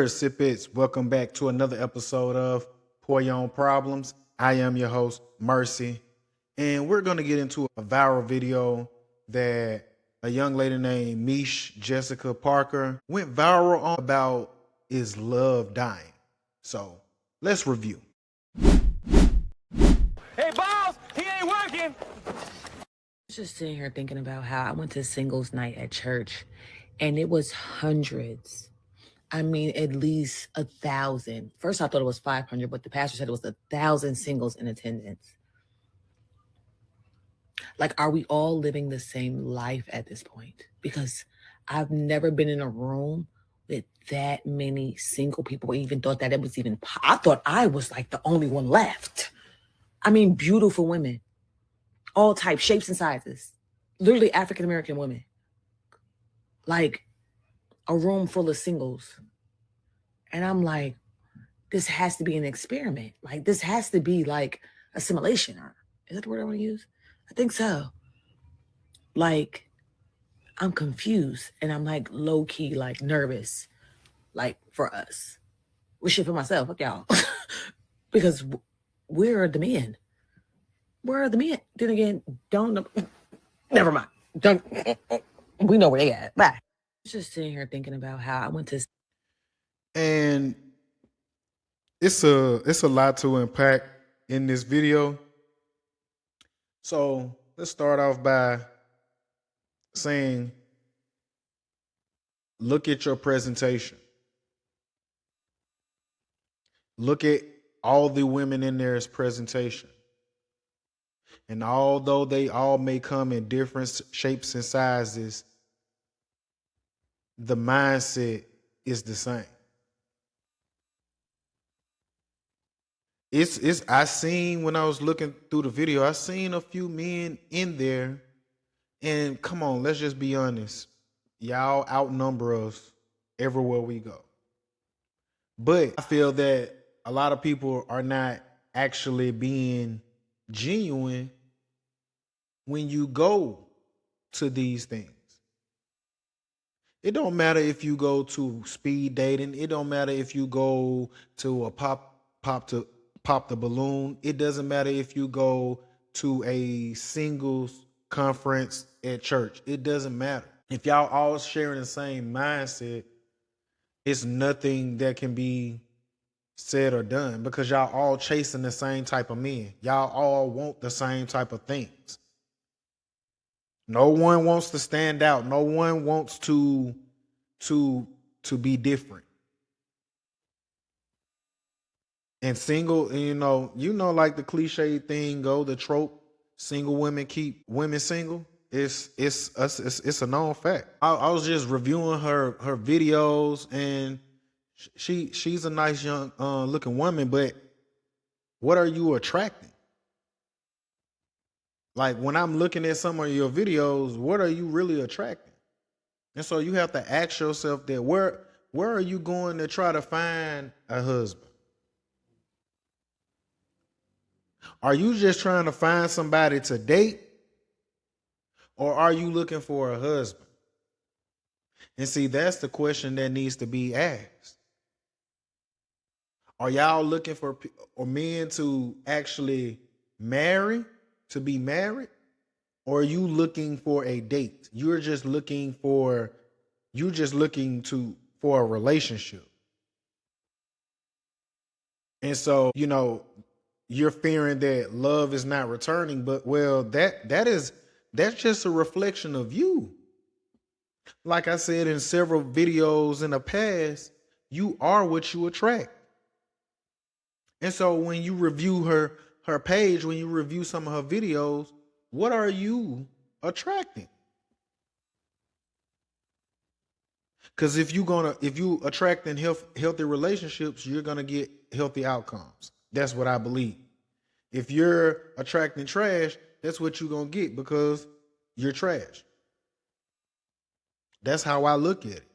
Sip It's. Welcome back to another episode of Pour Your Own Problems. I am your host, Mercy, and we're going to get into a viral video that a young lady named Mish Jessica Parker went viral on about is love dying. So let's review. Hey, boss, he ain't working. Just sitting here thinking about how I went to singles night at church and it was hundreds. I mean, at least 1,000. First, I thought it was 500, but the pastor said it was 1,000 singles in attendance. Like, are we all living the same life at this point? Because I've never been in a room with that many single people, or even thought that it was even, I thought I was like the only one left. I mean, beautiful women, all types, shapes and sizes, literally African-American women. Like a room full of singles. And I'm like, this has to be an experiment. Like, this has to be like assimilation. Or is that the word I want to use? I think so. Like, I'm confused and I'm like low key, like nervous, like for us. Well, shit for myself, fuck y'all. Because where are the men? Where are the men? Then again, don't know. Never mind. Don't. We know where they at. Bye. Just sitting here thinking about how I went to. And it's a lot to unpack in this video. So let's start off by saying, look at your presentation. Look at all the women in there's presentation. And although they all may come in different shapes and sizes, the mindset is the same. I seen when I was looking through the video, I seen a few men in there, and come on, let's just be honest. Y'all outnumber us everywhere we go. But I feel that a lot of people are not actually being genuine when you go to these things. It don't matter if you go to speed dating. It don't matter if you go to a pop the balloon. It doesn't matter if you go to a singles conference at church. It doesn't matter. If y'all all sharing the same mindset, it's nothing that can be said or done because y'all all chasing the same type of men. Y'all all want the same type of things. No one wants to stand out. No one wants to be different. And single, like the cliche thing go, the trope, single women keep women single. It's a known fact. I was just reviewing her videos, and she's a nice young looking woman, but what are you attracting? Like when I'm looking at some of your videos, what are you really attracting? And so you have to ask yourself that where are you going to try to find a husband? Are you just trying to find somebody to date? Or are you looking for a husband? And see, that's the question that needs to be asked. Are y'all looking for men to actually marry, to be married? Or are you looking for a date? You're just looking for a relationship. And so, you're fearing that love is not returning, but that's just a reflection of you. Like I said in several videos in the past, you are what you attract. And so when you review her page, when you review some of her videos, what are you attracting? Because if you attracting healthy relationships, you're gonna get healthy outcomes. That's what I believe. If you're attracting trash, that's what you're gonna get because you're trash. That's how I look at it.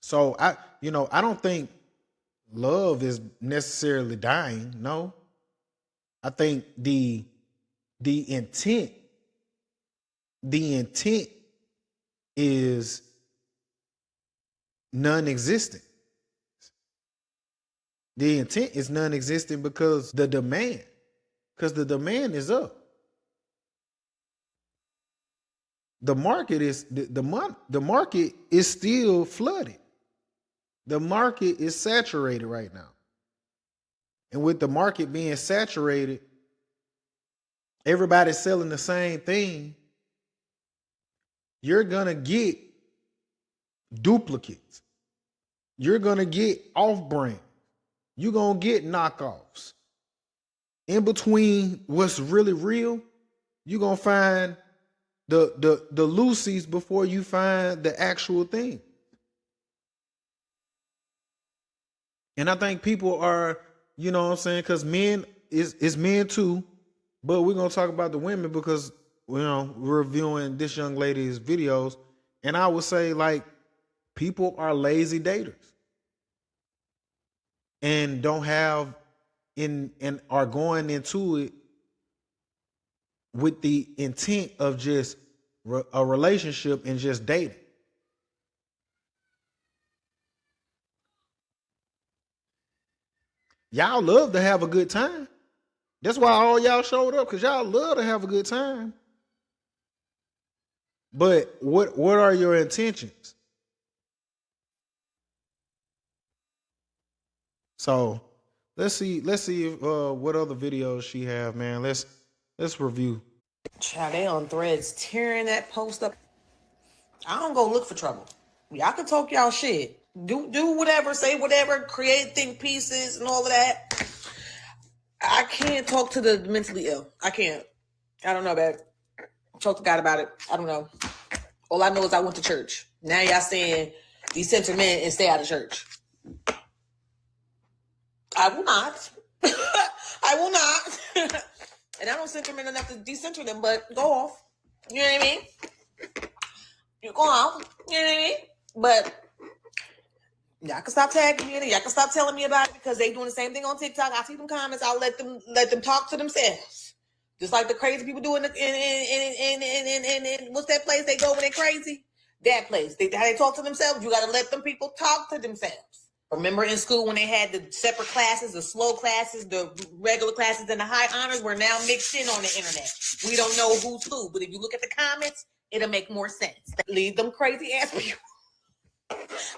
So I don't think love is necessarily dying. No. I think the intent is non-existent. The intent is non-existent because the demand is up. The market is the market is still flooded. The market is saturated right now. And with the market being saturated, everybody's selling the same thing. You're going to get duplicates. You're going to get off-brand. You're going to get knockoffs. In between what's really real, you're going to find the Lucy's before you find the actual thing. And I think people are, you know what I'm saying, because men is men too, but we're going to talk about the women because, you know, we're reviewing this young lady's videos. And I would say, like, people are lazy daters and don't have and are going into it with the intent of just a relationship and just dating. Y'all love to have a good time. That's why all y'all showed up, because y'all love to have a good time. But what are your intentions? So let's see if, what other videos she have, man. Let's review. Child, they on Threads tearing that post up. I don't go look for trouble. Y'all can talk y'all shit. Do whatever, say whatever, create think pieces and all of that. I can't talk to the mentally ill. I can't. I don't know about it. Talk to God about it. I don't know. All I know is I went to church. Now y'all saying decenter men and stay out of church. I will not. I will not. And I don't center men enough to decenter them, but go off. You know what I mean? You go off. You know what I mean? But y'all can stop tagging me in it. Y'all can stop telling me about it because they doing the same thing on TikTok. I see them comments. I'll let them talk to themselves. Just like the crazy people do in what's that place they go when they're crazy? That place. How they talk to themselves. You got to let them people talk to themselves. Remember in school when they had the separate classes, the slow classes, the regular classes, and the high honors were now mixed in on the internet. We don't know who's who, but if you look at the comments, it'll make more sense. Leave them crazy ass people.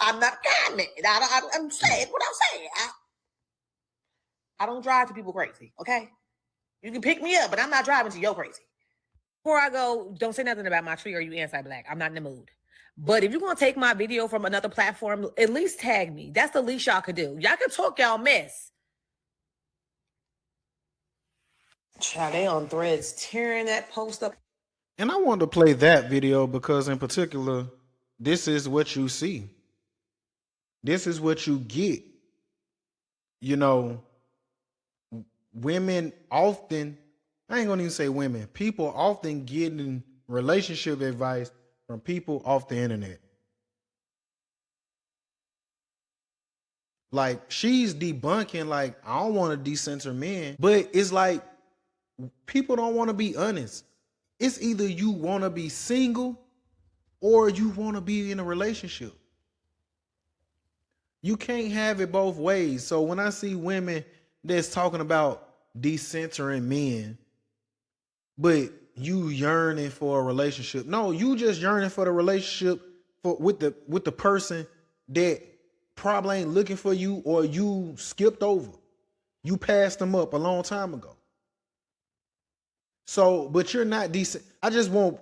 I'm not commenting. I'm saying what I'm saying. I don't drive to people crazy, okay? You can pick me up, but I'm not driving to your crazy. Before I go, don't say nothing about my tree or you anti-black. I'm not in the mood. But if you're going to take my video from another platform, at least tag me. That's the least y'all could do. Y'all can talk y'all mess. Child, they on Threads tearing that post up. And I wanted to play that video because in particular, this is what you see. This is what you get. You know, women often, I ain't gonna even say women, people often getting relationship advice from people off the internet. Like, she's debunking, like, I don't want to decenter men, but it's like people don't want to be honest. It's either you want to be single or you want to be in a relationship. You can't have it both ways. So when I see women that's talking about decentering men, but you yearning for a relationship. No, you just yearning for the relationship with the person that probably ain't looking for you, or you skipped over. You passed them up a long time ago. So, but you're not decent. I just want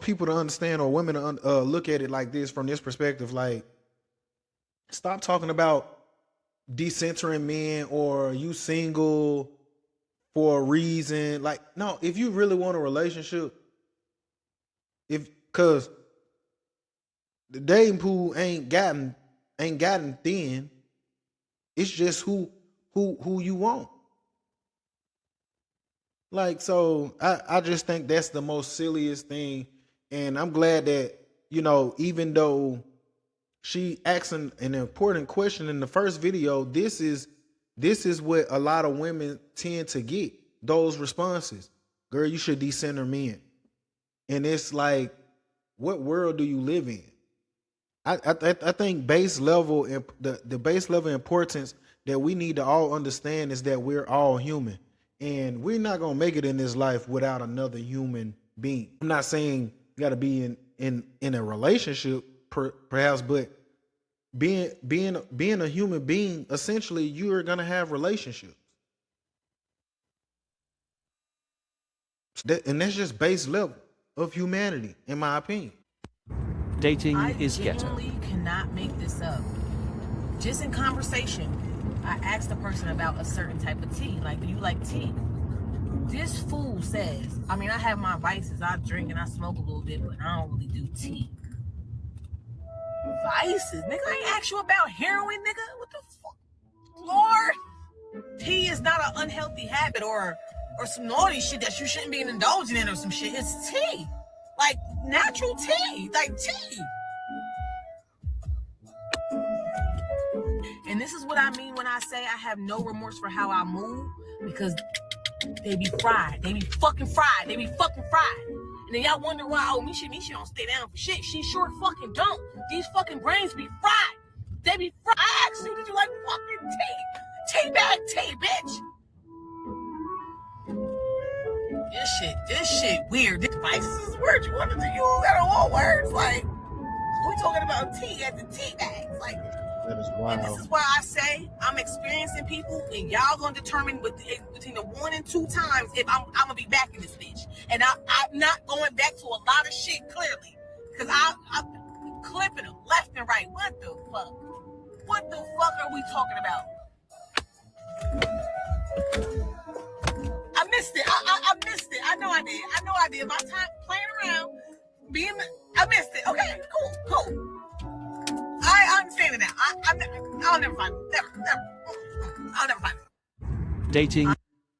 people to understand, or women to look at it like this, from this perspective. Like, stop talking about decentering men or you single for a reason. Like, no, if you really want a relationship, cause the dating pool ain't gotten thin. It's just who you want. Like, so I just think that's the most silliest thing. And I'm glad that, you know, even though she asked an important question in the first video, this is what a lot of women tend to get, those responses. Girl, you should decenter men. And it's like, what world do you live in? I think base level the base level importance that we need to all understand is that we're all human, and we're not gonna make it in this life without another human being. I'm not saying you got to be in a relationship perhaps, but being a human being, essentially, you are gonna have relationships. And that's just base level of humanity, in my opinion. Dating I is ghetto. genuinely cannot make this up. Just in conversation, I asked the person about a certain type of tea. Like, do you like tea? This fool says, I mean, I have my vices. I drink and I smoke a little bit, but I don't really do tea. Vices? Nigga, I ain't asked you about heroin, nigga. What the fuck? Lord? Tea is not an unhealthy habit or some naughty shit that you shouldn't be indulging in or some shit. It's tea. Like, natural tea. Like, tea. And this is what I mean when I say I have no remorse for how I move, because they be fried. They be fucking fried. They be fucking fried. And then y'all wonder why, oh, Misha don't stay down for shit. She sure fucking don't. These fucking brains be fried. They be fried. I asked you, did you like fucking tea? Tea bag tea, bitch. This shit weird. This vice is weird. You want to do, you got all words. Like, we talking about tea at the tea bags. Like, That is wild. and this is why I say I'm experiencing people, and y'all gonna determine between the 1 and 2 times if I'm gonna be back in this bitch. And I'm not going back to a lot of shit, clearly, because I'm clipping them left and right. What the fuck? What the fuck are we talking about? I missed it. I missed it. I know I did. My time playing around, I missed it. Okay, cool. I understand it now. I'll never find it. Never. I'll never find it. Dating.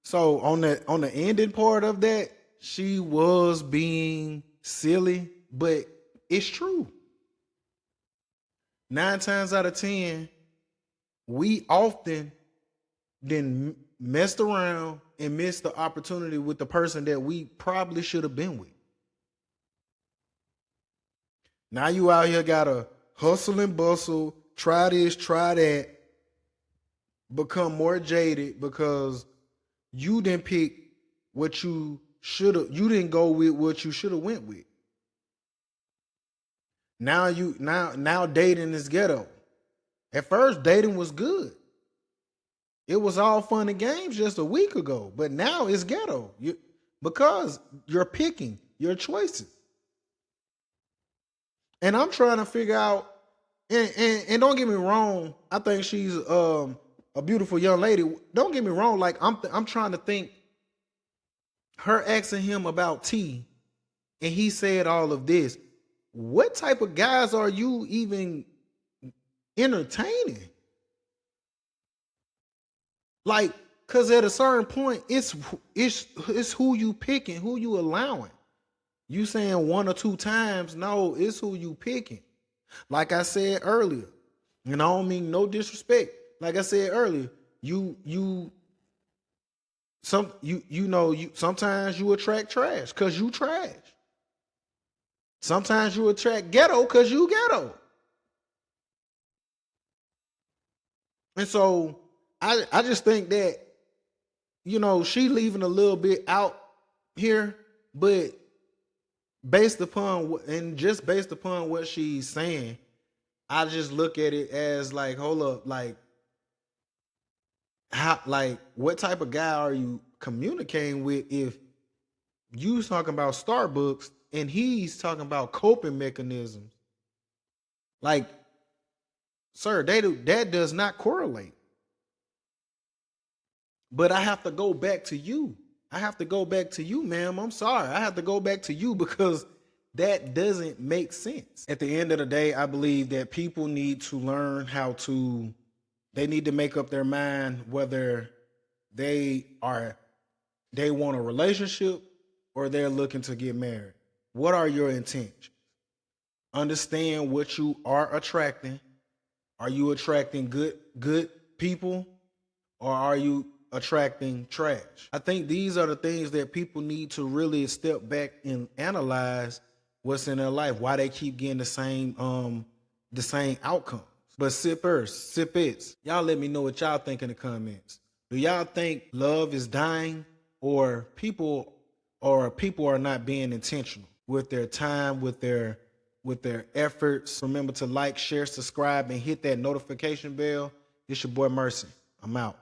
So on the ending part of that, she was being silly, but it's true. 9 times out of 10, we often then messed around and missed the opportunity with the person that we probably should have been with. Now you out here gotta hustle and bustle, try this, try that, become more jaded because you didn't pick what you should have. You didn't go with what you should have went with. Now dating is ghetto. At first, dating was good. It was all fun and games just a week ago, but now it's ghetto. Because you're picking your choices. And I'm trying to figure out, and don't get me wrong, I think she's a beautiful young lady. Don't get me wrong, like I'm trying to think, her asking him about tea, and he said all of this. What type of guys are you even entertaining? Like, cause at a certain point, it's who you picking, who you allowing. You saying 1 or 2 times, no, it's who you picking. Like I said earlier, and I don't mean no disrespect. Like I said earlier, sometimes you attract trash cause you trash. Sometimes you attract ghetto cause you ghetto. And so I just think that, she leaving a little bit out here, but based upon what she's saying, I just look at it as like, hold up, like what type of guy are you communicating with if you talking about Starbucks and he's talking about coping mechanisms? Like, sir, that does not correlate. But I have to go back to you. Ma'am. I'm sorry. I have to go back to you because that doesn't make sense. At the end of the day, I believe that people need to learn they need to make up their mind whether they want a relationship or they're looking to get married. What are your intentions? Understand what you are attracting. Are you attracting good people, or are you attracting trash? I think these are the things that people need to really step back and analyze what's in their life, why they keep getting the the same outcomes. But sippers, sippets, y'all let me know what y'all think in the comments. Do y'all think love is dying, or people are not being intentional with their time, with their efforts? Remember to like, share, subscribe, and hit that notification bell. It's your boy Mercy. I'm out.